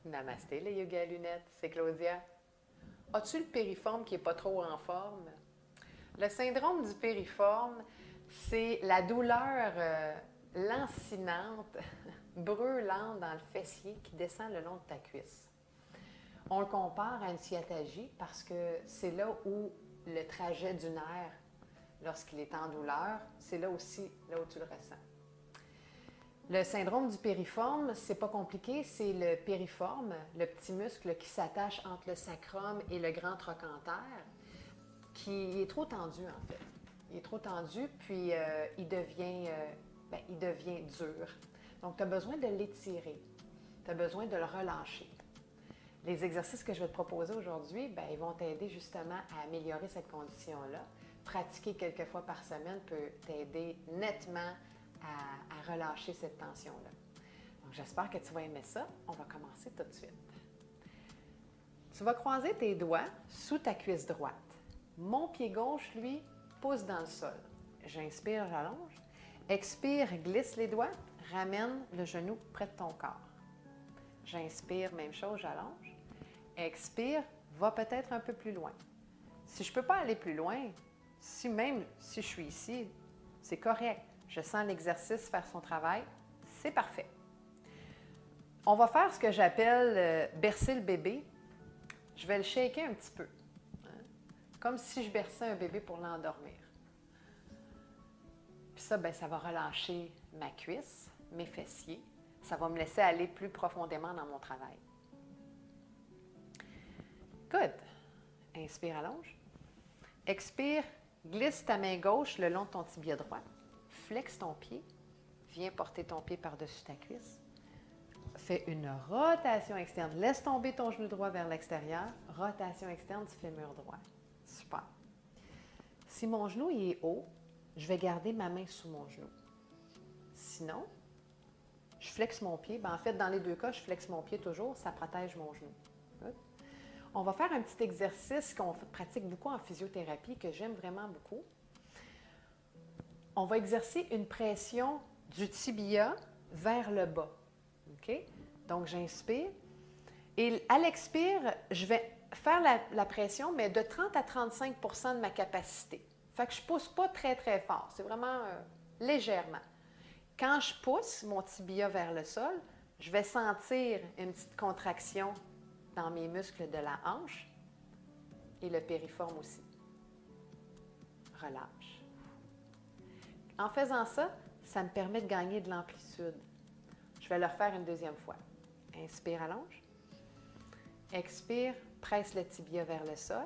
Namasté, les yoga à lunettes, c'est Claudia. As-tu le périforme qui n'est pas trop en forme? Le syndrome du périforme, c'est la douleur lancinante, brûlante dans le fessier qui descend le long de ta cuisse. On le compare à une sciatalgie parce que c'est là où le trajet du nerf, lorsqu'il est en douleur, c'est là aussi là où tu le ressens. Le syndrome du périforme, c'est pas compliqué, c'est le périforme, le petit muscle qui s'attache entre le sacrum et le grand trochanter, qui est trop tendu en fait. Il est trop tendu, puis il devient dur. Donc, tu as besoin de l'étirer, tu as besoin de le relâcher. Les exercices que je vais te proposer aujourd'hui, ils vont t'aider justement à améliorer cette condition-là. Pratiquer quelques fois par semaine peut t'aider nettement à relâcher cette tension-là. Donc, j'espère que tu vas aimer ça. On va commencer tout de suite. Tu vas croiser tes doigts sous ta cuisse droite. Mon pied gauche, lui, pousse dans le sol. J'inspire, j'allonge. Expire, glisse les doigts. Ramène le genou près de ton corps. J'inspire, même chose, j'allonge. Expire, va peut-être un peu plus loin. Si je ne peux pas aller plus loin, même si je suis ici, c'est correct. Je sens l'exercice faire son travail, c'est parfait. On va faire ce que j'appelle bercer le bébé. Je vais le shaker un petit peu, comme si je berçais un bébé pour l'endormir. Puis ça, ça va relâcher ma cuisse, mes fessiers. Ça va me laisser aller plus profondément dans mon travail. Good. Inspire, allonge. Expire, glisse ta main gauche le long de ton tibia droit. Flexe ton pied. Viens porter ton pied par-dessus ta cuisse. Fais une rotation externe. Laisse tomber ton genou droit vers l'extérieur. Rotation externe du fémur droit. Super. Si mon genou est haut, je vais garder ma main sous mon genou. Sinon, je flexe mon pied. En fait, dans les deux cas, je flexe mon pied toujours. Ça protège mon genou. Good. On va faire un petit exercice qu'on pratique beaucoup en physiothérapie, que j'aime vraiment beaucoup. On va exercer une pression du tibia vers le bas. OK? Donc, j'inspire. Et à l'expire, je vais faire la pression, mais de 30 à 35 % de ma capacité. Fait que je ne pousse pas très, très fort. C'est vraiment légèrement. Quand je pousse mon tibia vers le sol, je vais sentir une petite contraction dans mes muscles de la hanche et le périforme aussi. Relâche. En faisant ça, ça me permet de gagner de l'amplitude. Je vais le refaire une deuxième fois. Inspire, allonge. Expire, presse le tibia vers le sol.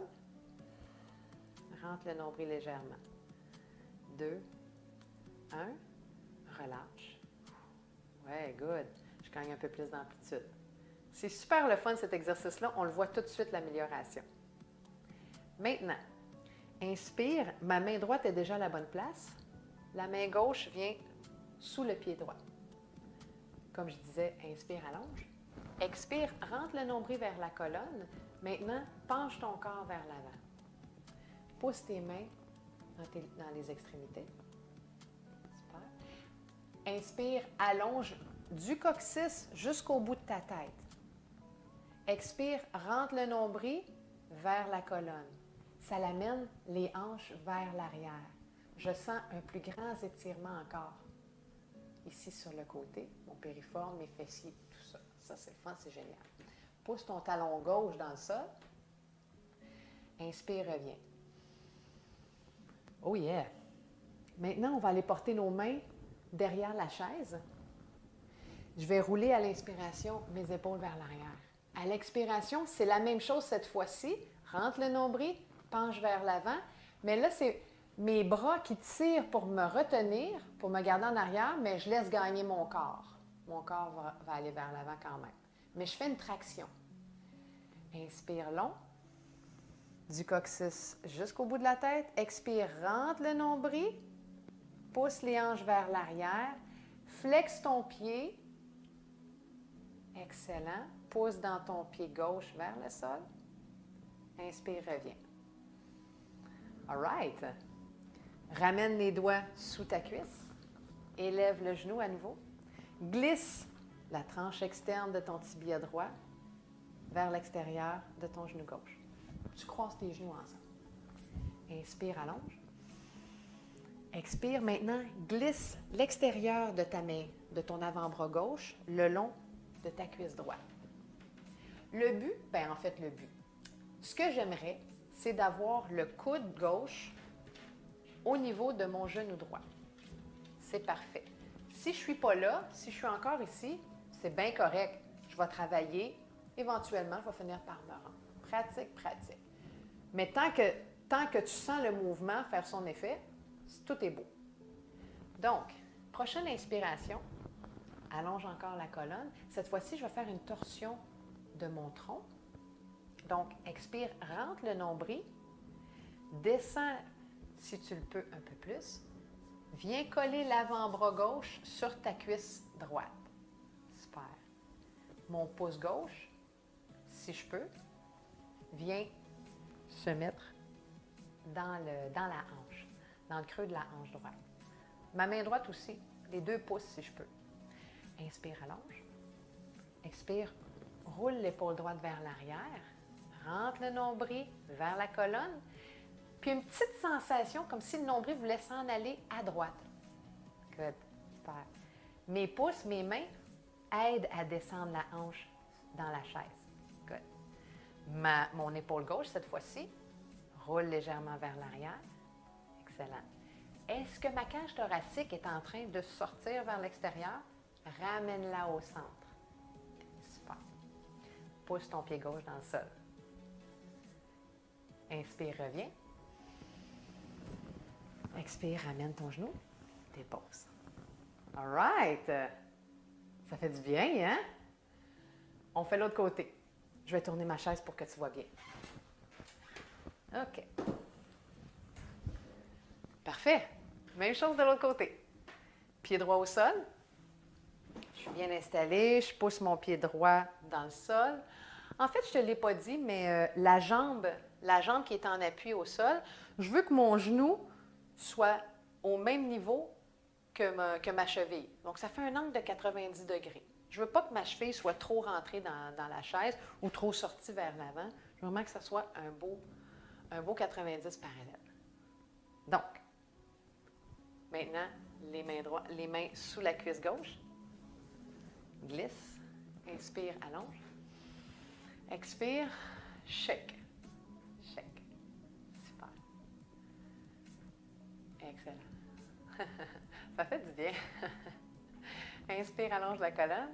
Rentre le nombril légèrement. 2, 1, relâche. Ouais, good. Je gagne un peu plus d'amplitude. C'est super le fun cet exercice-là. On le voit tout de suite, l'amélioration. Maintenant, inspire. Ma main droite est déjà à la bonne place. La main gauche vient sous le pied droit. Comme je disais, inspire, allonge. Expire, rentre le nombril vers la colonne. Maintenant, penche ton corps vers l'avant. Pousse tes mains dans les extrémités. Super. Inspire, allonge du coccyx jusqu'au bout de ta tête. Expire, rentre le nombril vers la colonne. Ça l'amène les hanches vers l'arrière. Je sens un plus grand étirement encore. Ici sur le côté, mon périforme, mes fessiers, tout ça. Ça, c'est le fun, c'est génial. Pousse ton talon gauche dans le sol. Inspire, reviens. Oh yeah! Maintenant, on va aller porter nos mains derrière la chaise. Je vais rouler à l'inspiration mes épaules vers l'arrière. À l'expiration, c'est la même chose cette fois-ci. Rentre le nombril, penche vers l'avant. Mais là, c'est mes bras qui tirent pour me retenir, pour me garder en arrière, mais je laisse gagner mon corps. Mon corps va aller vers l'avant quand même. Mais je fais une traction. Inspire long, du coccyx jusqu'au bout de la tête. Expire, rentre le nombril, pousse les hanches vers l'arrière, flexe ton pied. Excellent. Pousse dans ton pied gauche vers le sol. Inspire, reviens. All right. Ramène les doigts sous ta cuisse. Élève le genou à nouveau. Glisse la tranche externe de ton tibia droit. vers l'extérieur de ton genou gauche. Tu croises tes genoux ensemble. Inspire, allonge. Expire. Maintenant, glisse l'extérieur de ta main, de ton avant-bras gauche, le long de ta cuisse droite. Le but, le but, ce que j'aimerais, c'est d'avoir le coude gauche au niveau de mon genou droit. C'est parfait. Si je ne suis pas là, si je suis encore ici, c'est bien correct. Je vais travailler. Éventuellement, je vais finir par me rendre. Pratique, pratique. Mais tant que tu sens le mouvement faire son effet, tout est beau. Donc, prochaine inspiration. Allonge encore la colonne. Cette fois-ci, je vais faire une torsion de mon tronc. Donc, expire, rentre le nombril. Descends, si tu le peux, un peu plus. Viens coller l'avant-bras gauche sur ta cuisse droite. Super. Mon pouce gauche, si je peux, vient se mettre dans la hanche, dans le creux de la hanche droite. Ma main droite aussi, les 2 pouces si je peux. Inspire, allonge. Expire, roule l'épaule droite vers l'arrière. Rentre le nombril vers la colonne. Puis une petite sensation comme si le nombril voulait s'en aller à droite. Good. Super. Mes pouces, mes mains aident à descendre la hanche dans la chaise. Good. Mon épaule gauche, cette fois-ci, roule légèrement vers l'arrière. Excellent. Est-ce que ma cage thoracique est en train de sortir vers l'extérieur? Ramène-la au centre. Super. Pousse ton pied gauche dans le sol. Inspire, reviens. Expire, ramène ton genou. Dépose. All right. Ça fait du bien, hein? On fait l'autre côté. Je vais tourner ma chaise pour que tu vois bien. OK. Parfait. Même chose de l'autre côté. Pied droit au sol. Je suis bien installée. Je pousse mon pied droit dans le sol. En fait, je ne te l'ai pas dit, mais la jambe qui est en appui au sol, je veux que mon genou soit au même niveau que ma cheville. Donc, ça fait un angle de 90 degrés. Je ne veux pas que ma cheville soit trop rentrée dans la chaise ou trop sortie vers l'avant. Je veux vraiment que ça soit un beau 90 parallèle. Donc, maintenant, les mains sous la cuisse gauche. Glisse. Inspire, allonge. Expire. Shake. Shake. Super. Excellent. Ça fait du bien. Inspire, allonge la colonne.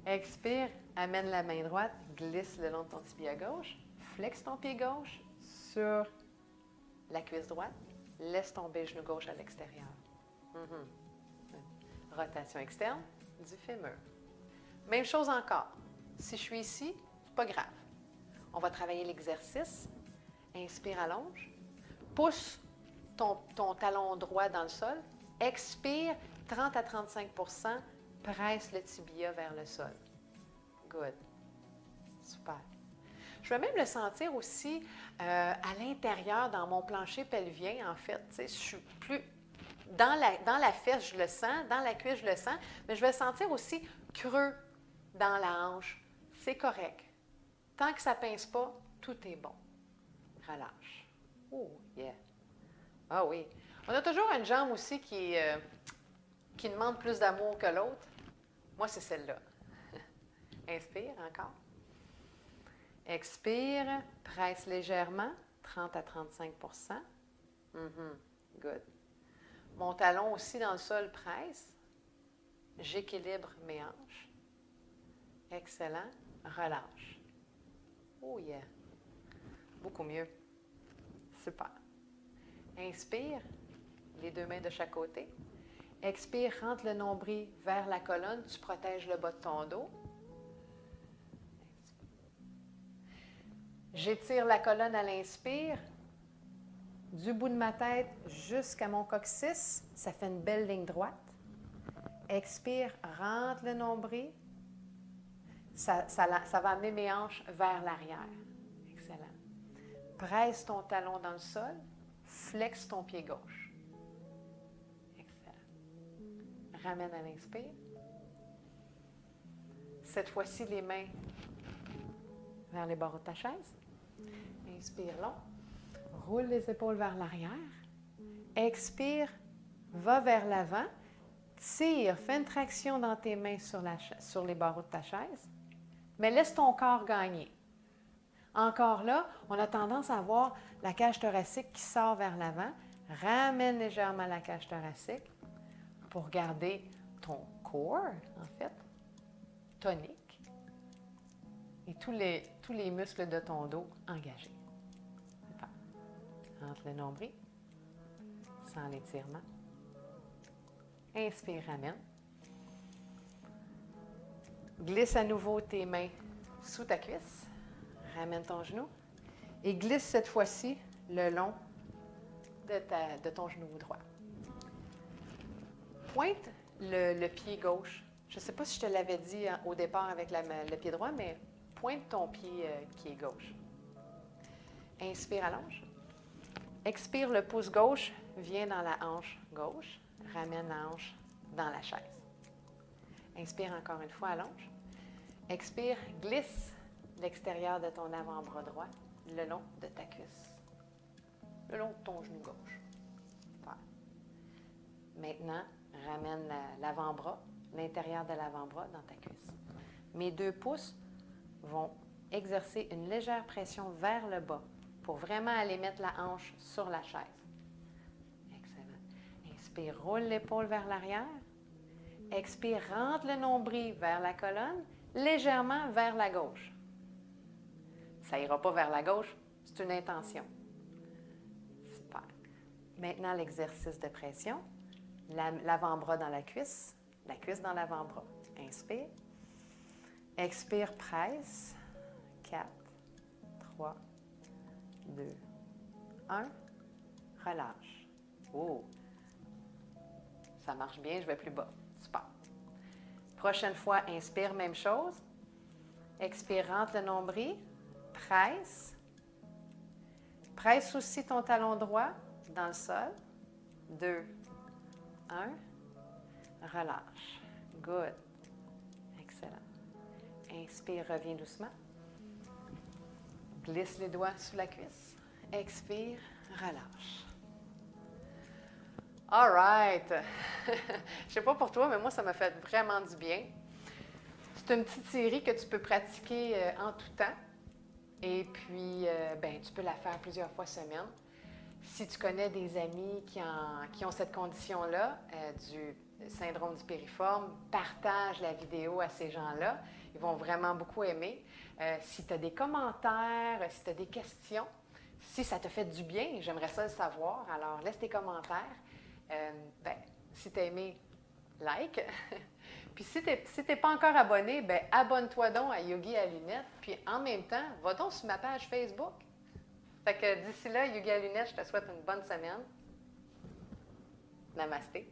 Expire, amène la main droite, glisse le long de ton tibia gauche. Flexe ton pied gauche sur la cuisse droite. Laisse tomber le genou gauche à l'extérieur. Rotation externe du fémur. Même chose encore. Si je suis ici, c'est pas grave. On va travailler l'exercice. Inspire, allonge. Pousse ton talon droit dans le sol. Expire, 30 à 35 %, presse le tibia vers le sol. Good. Super. Je vais même le sentir aussi à l'intérieur, dans mon plancher pelvien, en fait. Tu sais, je suis plus... Dans la fesse, je le sens. Dans la cuisse, je le sens. Mais je vais le sentir aussi creux dans la hanche. C'est correct. Tant que ça ne pince pas, tout est bon. Relâche. Oh, yeah. Ah oui. On a toujours une jambe aussi qui demande plus d'amour que l'autre. Moi, c'est celle-là. Inspire encore. Expire. Presse légèrement. 30 à 35 %. Good. Mon talon aussi dans le sol presse. J'équilibre mes hanches. Excellent. Relâche. Oh yeah. Beaucoup mieux. Super. Inspire. Les 2 mains de chaque côté. Expire, rentre le nombril vers la colonne. Tu protèges le bas de ton dos. J'étire la colonne à l'inspire. Du bout de ma tête jusqu'à mon coccyx. Ça fait une belle ligne droite. Expire, rentre le nombril. Ça va amener mes hanches vers l'arrière. Excellent. Presse ton talon dans le sol. Flexe ton pied gauche. Excellent. Ramène à l'inspire. Cette fois-ci, les mains vers les barreaux de ta chaise. Inspire long. Roule les épaules vers l'arrière. Expire, va vers l'avant. Tire, fais une traction dans tes mains sur les barreaux de ta chaise. Mais laisse ton corps gagner. Encore là, on a tendance à voir la cage thoracique qui sort vers l'avant. Ramène légèrement la cage thoracique pour garder ton corps, en fait, tonique. Et tous les muscles de ton dos engagés. Super. Entre le nombril, sans l'étirement. Inspire, ramène. Glisse à nouveau tes mains sous ta cuisse. Ramène ton genou. Et glisse cette fois-ci le long de ton genou droit. Pointe le pied gauche. Je ne sais pas si je te l'avais dit au départ avec le pied droit, mais pointe ton pied qui est gauche. Inspire, allonge. Expire, le pouce gauche vient dans la hanche gauche. Ramène la hanche dans la chaise. Inspire encore une fois, allonge. Expire, glisse l'extérieur de ton avant-bras droit le long de ta cuisse, le long de ton genou gauche. Super. Maintenant, ramène l'avant-bras, l'intérieur de l'avant-bras dans ta cuisse. Mes 2 pouces vont exercer une légère pression vers le bas pour vraiment aller mettre la hanche sur la chaise. Excellent. Inspire, roule l'épaule vers l'arrière. Expire, rentre le nombril vers la colonne, légèrement vers la gauche. Ça n'ira pas vers la gauche, c'est une intention. Super. Maintenant, l'exercice de pression. L'avant-bras dans la cuisse dans l'avant-bras. Inspire. Expire, presse. 4, 3, 2, 1. Relâche. Oh! Ça marche bien, je vais plus bas. Super. Prochaine fois, inspire, même chose. Expire, rentre le nombril. Presse. Presse aussi ton talon droit dans le sol. 2, 1. Relâche. Good. Excellent. Inspire, reviens doucement. Glisse les doigts sous la cuisse. Expire, relâche. All right. Je ne sais pas pour toi, mais moi, ça m'a fait vraiment du bien. C'est une petite série que tu peux pratiquer en tout temps. Et puis, tu peux la faire plusieurs fois semaine. Si tu connais des amis qui ont cette condition-là, du syndrome du périforme, partage la vidéo à ces gens-là. Ils vont vraiment beaucoup aimer. Si tu as des commentaires, si tu as des questions, si ça te fait du bien, j'aimerais ça le savoir. Alors, laisse tes commentaires. Si tu as aimé, like. Puis si tu n'es pas encore abonné, abonne-toi donc à Yogi à lunettes. Puis en même temps, va donc sur ma page Facebook. Fait que d'ici là, Yogi à lunettes, je te souhaite une bonne semaine. Namasté.